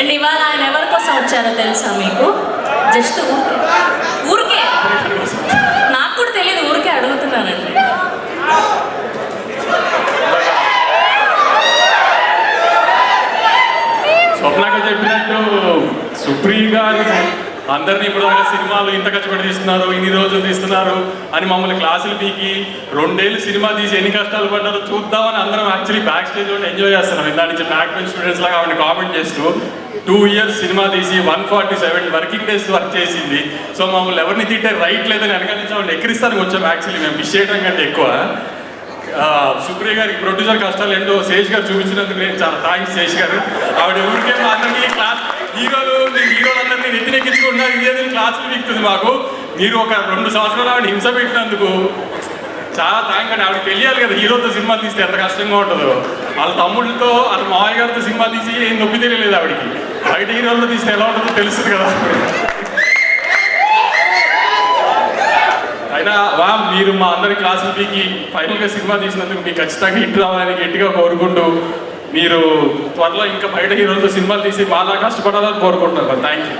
And ఇవాళ ఆయన ఎవరి కోసం వచ్చారో తెలుసా మీకు? జస్ట్ ఊరికే నాకు కూడా తెలియదు, ఊరికే అడుగుతున్నానండి. స్వప్నగా చెప్పినట్టు సుప్రియ గారు అందరినీ ఇప్పుడు సినిమాలు ఇంత కష్టపడి తీస్తున్నారు, ఇన్ని రోజులు తీస్తున్నారు అని మమ్మల్ని క్లాసులు పీకి 2 ఏళ్ళు సినిమా తీసి ఎన్ని కష్టాలు పడ్డారో చూద్దామని అందరం యాక్చువల్లీ బ్యాక్ స్టేజ్ ఉండి ఎంజాయ్ చేస్తున్నాం. ఇందా నుంచి బ్యాక్ బెంచ్ స్టూడెంట్స్ లాగా ఆవిడ కామెంట్ చేస్తూ 2 years సినిమా తీసి 147 వర్కింగ్ డేస్ వర్క్ చేసింది. సో మమ్మల్ని ఎవరిని తిట్టే రైట్ లేదని వెనక నుంచి ఆవిడ ఎక్కిరిస్తానికి వచ్చాం. యాక్చువల్లీ మేము విష్ చేయడం కంటే ఎక్కువ సుప్రియ గారికి ప్రొడ్యూసర్ కష్టాలు ఏంటో శేష్ గారు చూపించినందుకు నేను చాలా థ్యాంక్స్ శేష్ గారు. ఆవిడ ఊరికే అందరికీ క్లాస్ హీరోలందరినీ నెత్తినెక్కించుకుంటున్నారు, ఇదే క్లాసులు వీక్తుంది మాకు. మీరు ఒక 2 సంవత్సరాలు ఆవిడ హింస పెట్టినందుకు చాలా థ్యాంక్ అండి. ఆవిడకి తెలియాలి కదా హీరోతో సినిమా తీస్తే ఎంత కష్టంగా ఉంటుందో. వాళ్ళ తమ్ముళ్ళతో వాళ్ళ మావయ్య గారితో సినిమా తీసి ఏం నొప్పి తెలియలేదు ఆవిడకి. బయట హీరోలతో తీస్తే ఎలా ఉంటుందో తెలుస్తుంది కదా. అయినా మీరు మా అందరి క్లాసులు పీకి ఫైనల్గా సినిమా తీసినందుకు మీకు ఖచ్చితంగా హిట్ రావాలని గట్టిగా కోరుకుంటూ మీరు త్వరలో ఇంకా బయట హీరోలతో సినిమాలు తీసి బాగా కష్టపడాలని కోరుకుంటున్నాను. Thank you.